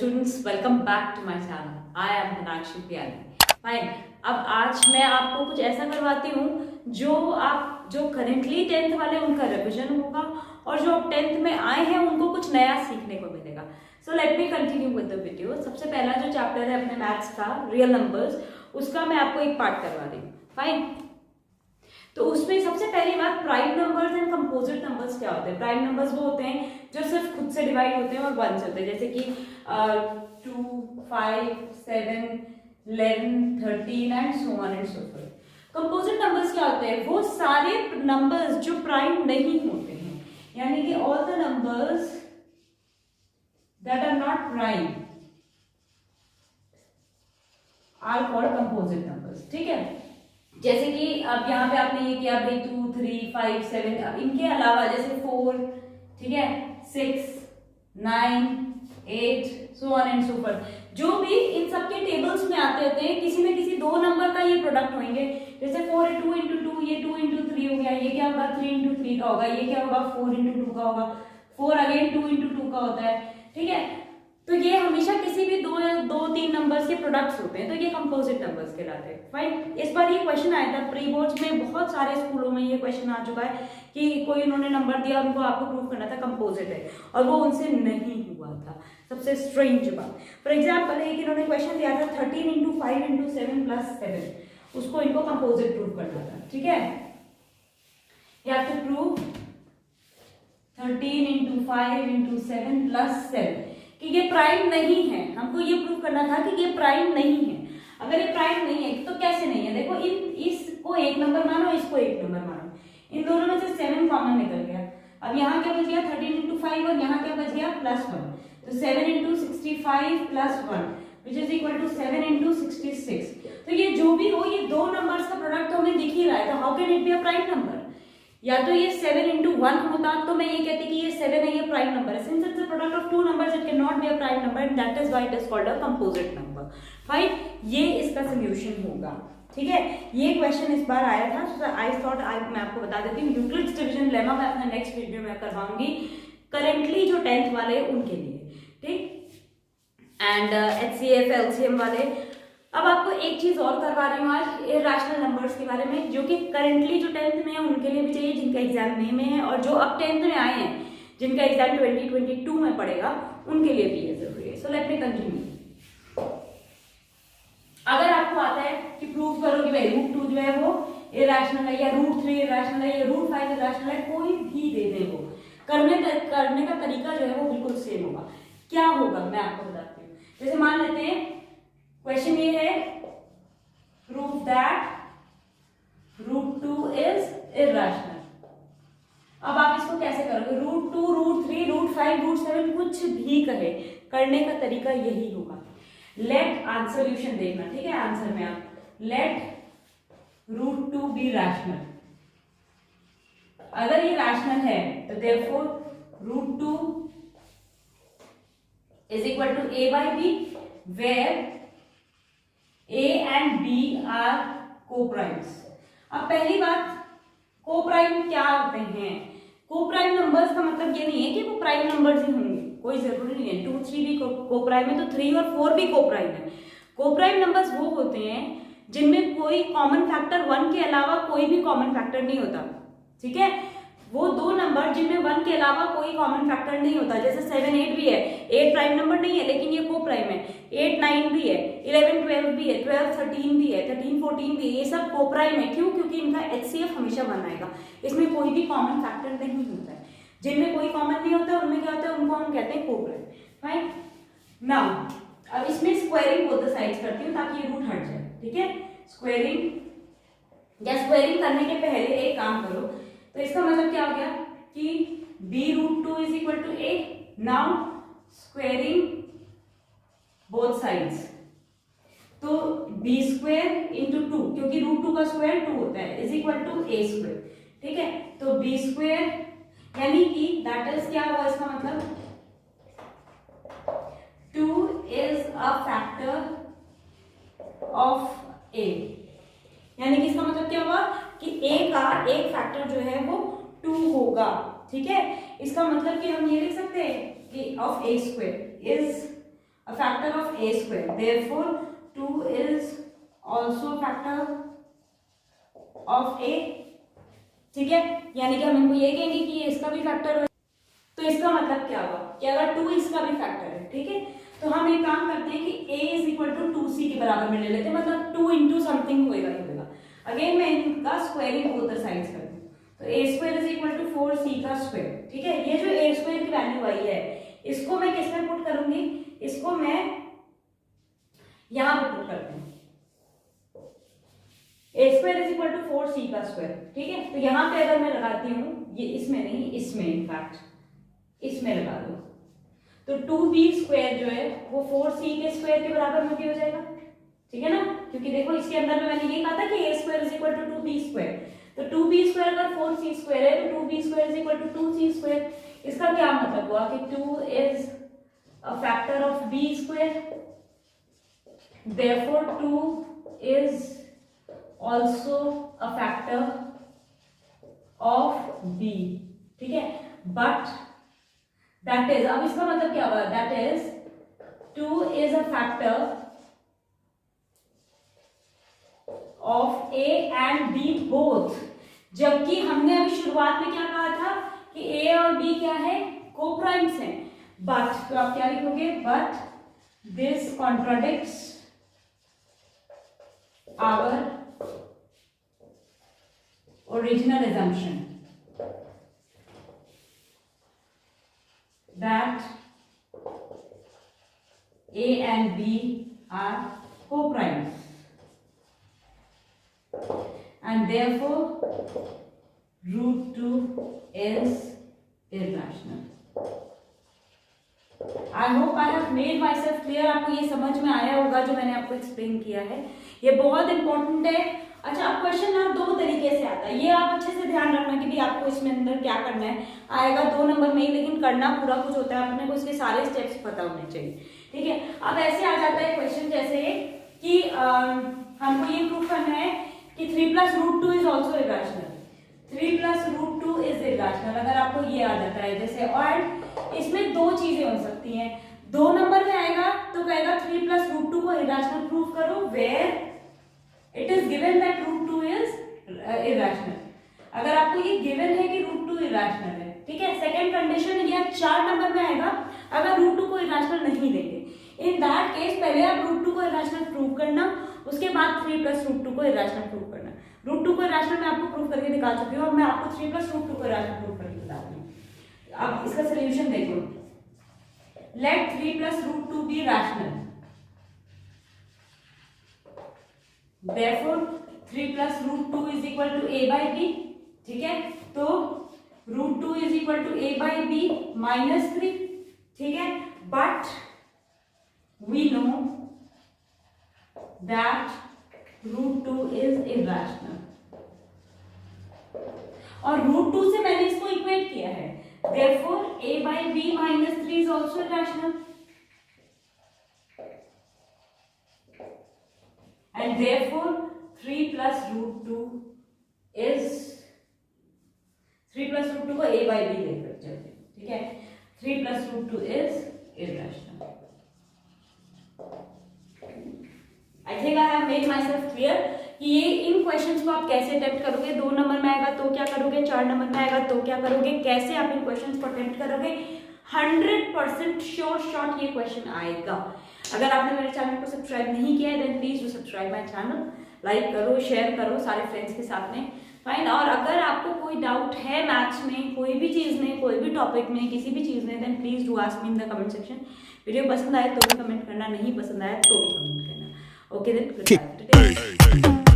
students, welcome back to my channel. I am Minakshi Pyari. Fine. अब आज मैं आपको कुछ ऐसा करवाती हूँ जो करेंटली 10th वाले उनका रिविजन होगा और जो अब 10th में आए हैं उनको कुछ नया सीखने को मिलेगा. So let me continue with the video. सबसे पहला जो चैप्टर है अपने मैथ्स का रियल नंबर्स, उसका मैं आपको एक पार्ट करवा रही हूँ. फाइन. तो उसमें सबसे पहली बात, prime numbers and composite numbers क्या होते हैं. प्राइम नंबर्स वो होते हैं जो सिर्फ खुद से डिवाइड होते हैं और वन से होते हैं, जैसे कि 2, 5, 7, 11, 13 and so on and so fourth. Composite numbers क्या होते हैं, वो सारे नंबर्स जो प्राइम नहीं होते हैं, यानी कि all the numbers that are not prime are called composite numbers. ठीक है. जैसे कि अब यहाँ पे आपने ये किया भाई 2, 3, 5, 7, अब इनके अलावा जैसे 4, ठीक है, 6, 9, 8, so on and so fourth, जो भी इन सबके टेबल्स में आते होते हैं, किसी न किसी दो नंबर का ये प्रोडक्ट होंगे. जैसे 4 2 into 2, ये 2 into 3 हो गया, ये क्या होगा 3 into 3 का होगा, ये क्या होगा 4 into 2 का होगा, 4 अगेन 2 into 2 का होता है. ठीक है. तो ये हमेशा किसी भी दो तीन नंबर्स के प्रोडक्ट्स होते हैं, तो ये कंपोजिट नंबर्स कहलाते हैं. फाइन. इस बार ये क्वेश्चन आया था प्री बोर्ड्स में, बहुत सारे स्कूलों में ये क्वेश्चन आ चुका है कि कोई उन्होंने नंबर दिया, उनको आपको प्रूव करना था कंपोजिट है और वो उनसे नहीं हुआ था. सबसे स्ट्रेंज बात. फॉर एग्जाम्पल एक इन्होंने क्वेश्चन दिया था 13 into 5 into 7 plus 7, उसको इनको कंपोजिट प्रूव करना था. ठीक है. You have to prove 13 into 5 into 7 plus 7 कि ये प्राइम नहीं है. हमको ये प्रूव करना था कि ये प्राइम नहीं है. अगर ये प्राइम नहीं है तो कैसे नहीं है, देखो इसको एक नंबर मानो, इसको एक नंबर मानो, इन दोनों में से 7 कॉमन निकल गया. अब यहाँ क्या बच गया 13 into 5 और यहाँ क्या बच गया +1, तो 7 into 65 plus 1 which is equal to 7 into 66. तो ये जो भी हो, ये दो नंबर्स का प्रोडक्ट तो हमें दिख ही रहा है, तो how can it be a prime number. या तो ये 7 into 1 होता तो मैं ये कहती कि ये 7 है, ये प्राइम नंबर है. Since it's a product of two numbers it can not be a prime number and that is why it is called a composite number. Fine. ये इसका सॉल्यूशन होगा. ठीक है. ये क्वेश्चन इस बार आया था, सो आई थॉट मैं आपको बता देती हूँ. यूक्लिड्स डिवीजन लेमा मैं अपने नेक्स्ट वीडियो में करवाऊंगी करेंटली जो 10th वाले उनके लिए. ठीक. एंड HCF LCM वाले. अब आपको एक चीज और करवा रही हूँ आज इरेशनल नंबर्स के बारे में, जो कि करेंटली जो 10th में है उनके लिए भी चाहिए जिनका एग्जाम मई में है, और जो अब 10th में आए हैं जिनका एग्जाम 2022 में पड़ेगा उनके लिए भी ये जरूरी है. So let me continue. अगर आपको आता है कि प्रूव करो कि भाई √2 जो है वो इरेशनल है, या √3 इरेशनल है, या √5 इरेशनल है, कोई भी दे दे, वो करने का तरीका जो है वो बिल्कुल सेम होगा. क्या होगा मैं आपको बताती हूँ. जैसे मान लेते हैं क्वेश्चन ये है, प्रूव दैट √2 इज इरेशनल. अब आप इसको कैसे करोगे, √2 √3 √5 √7 कुछ भी कहे, करने का तरीका यही होगा. लेट आंसर सोल्यूशन देखना. ठीक है. आंसर में आप लेट √2 बी रैशनल. अगर ये रैशनल है तो therefore √2 is equal to a by b, where A and B are co-primes. अब पहली बात, को-प्राइम क्या होते हैं. को-प्राइम नंबर्स का मतलब ये नहीं है कि वो प्राइम नंबर्स ही होंगे, कोई जरूरी नहीं है. 2, 3 भी को-प्राइम है तो 3 और 4 भी को-प्राइम है. को-प्राइम नंबर्स वो होते हैं जिनमें कोई कॉमन फैक्टर 1 के अलावा कोई भी कॉमन फैक्टर नहीं होता. ठीक है. वो दो नंबर जिनमें 1 के अलावा कोई कॉमन फैक्टर नहीं होता, जैसे 7 8 भी है. 8 प्राइम नंबर नहीं है लेकिन ये को प्राइम है. 8 9 भी है, 11 12 भी है, 12 13 भी है, 13 14 भी है. ये सब को प्राइम है. क्यों? क्योंकि इनका HCF हमेशा 1 आएगा. इसमें कोई भी कॉमन फैक्टर नहीं होता है. जिनमें कोई कॉमन नहीं होता उनमें क्या होता है, उनको हम कहते हैं को प्राइम. फाइन. नाउ अब इसमें स्क्वायरिंग बोथ द साइड्स करती हूँ ताकि ये रूट हट जाए. ठीक है. स्क्वायरिंग करने के पहले एक काम करो. तो इसका मतलब क्या हो गया कि b √2 is equal to a. Now squaring both sides, तो b स्क्वायर इंटू 2, क्योंकि √2 का स्क्वायर 2 होता है, is equal to a square. ठीक है. तो b स्क्वायर यानी कि दैट इज क्या हुआ, इसका मतलब 2 is a factor of a. यानी कि इसका मतलब क्या हुआ कि a का एक फैक्टर जो है वो 2 होगा. ठीक है. इसका मतलब कि हम ये लिख सकते हैं कि of a square is a factor of a square, therefore 2 is also a factor of a, ठीक है, यानी कि हम इनको ये कहेंगे कि ये इसका भी फैक्टर है। तो इसका मतलब क्या हुआ कि अगर 2 इसका भी फैक्टर है, ठीक है, तो हम एक काम करते हैं कि a is equal to 2c के बराबर में ले लेते हैं, मतलब 2 इंटू समथिंग होएगा ही होएगा। अगेन मैं इनका स्क्वायरिंग बोथ द साइड्स कर दूं, तो a square is equal to 4c का स्क्वायर, ठीक है। ये जो a स्क्वायर की वैल्यू आई है इसको मैं किस में पुट करूंगी, इसको मैं यहां पे पुट करती हूँ, a square is equal to 4c का स्क्वायर, ठीक है। तो यहाँ पे अगर मैं लगाती हूँ, ये इसमें नहीं, इसमें इनफैक्ट इसमें लगा दो, तो 2b स्क्वायर जो है वो 4c के स्क्वायर के बराबर में भी हो जाएगा, ठीक है ना, क्योंकि देखो इसके अंदर में मैंने ये कहा था कि a square is equal to 2b square, तो 2b स्क्वायर अगर 4c स्क्वायर है तो 2b square is equal to 2c square. इसका क्या मतलब हुआ कि 2 is a factor of b square, therefore 2 is also a factor of b, ठीक है। बट दैट इज, अब इसका मतलब क्या हुआ, that is 2 is a factor of a and b both, जबकि हमने अभी शुरुआत में क्या कहा था कि a और b क्या है, कोप्राइम्स हैं। बट तो आप क्या लिखोगे, but this contradicts our original assumption that A and B are co-primes and therefore root 2 is irrational. I hope I have made my self clear. आपको ये समझ में आया होगा जो मैंने आपको एक्सप्लेन किया है, ये बहुत इंपॉर्टेंट है। अच्छा, अब क्वेश्चन ना 2 तरीके से आता है, ये आप अच्छे से ध्यान रखना कि भी आपको इसमें अंदर क्या करना है। आएगा 2 नंबर में ही, लेकिन करना पूरा कुछ होता है, अपने को इसके सारे स्टेप्स पता होने चाहिए, ठीक है। अब ऐसे आ जाता है क्वेश्चन जैसे कि हमको ये प्रूफ करना है कि 3 + √2 is also irrational, 3 + √2 is irrational. अगर आपको ये आ जाता है जैसे, और इसमें 2 चीजें हो सकती हैं, 2 नंबर में आएगा तो कहेगा 3 + √2 को इरेशनल प्रूफ करो, where it is given that √2 is irrational. अगर आपको ये गिवन है कि √2 इरेशनल है, ठीक है। सेकंड कंडीशन, या 4 नंबर में आएगा अगर √2 को इरेशनल नहीं देंगे, इन दैट केस पहले आप √2 को इरेशनल प्रूव करना, उसके बाद 3 + √2 को इरेशनल प्रूव करना। √2 को इरेशनल मैं आपको प्रूव करके दिखा चुकी हूँ, अब मैं आपको 3 + √2 को इरेशनल प्रूव करके बता रही हूँ। अब इसका सोल्यूशन देखो, let 3 + √2 be rational, therefore 3 + √2 is equal to a/b, ठीक है। तो √2 इज इक्वल टू a/b -3, ठीक है। But we know that √2 is irrational, और √2 से मैंने इसको इक्वेट किया है, therefore a/b -3 is also irrational, and therefore 3 + √2 is 3 + √2 को a/b लेकर चलते, ठीक है। 3 + √2 is irrational. I think I have made myself clear कि ये इन क्वेश्चंस को आप कैसे अटेम्प्ट करोगे, 2 नंबर में आएगा तो क्या करोगे, 4 नंबर में आएगा तो क्या करोगे, कैसे आप इन क्वेश्चंस को अटेम्प्ट करोगे। 100% श्योर शॉट ये क्वेश्चन आएगा। अगर आपने मेरे चैनल को सब्सक्राइब नहीं किया है then please do subscribe my channel, like करो, शेयर करो सारे फ्रेंड्स के साथ में, फाइन। और अगर आपको कोई डाउट है मैथ्स में, कोई भी चीज़ में, कोई भी टॉपिक में, किसी भी चीज़ में, then please do ask me in the comment section. Video पसंद आए तो भी कमेंट करना, नहीं पसंद आए तो भी कमेंट करना। Okay then, good bye.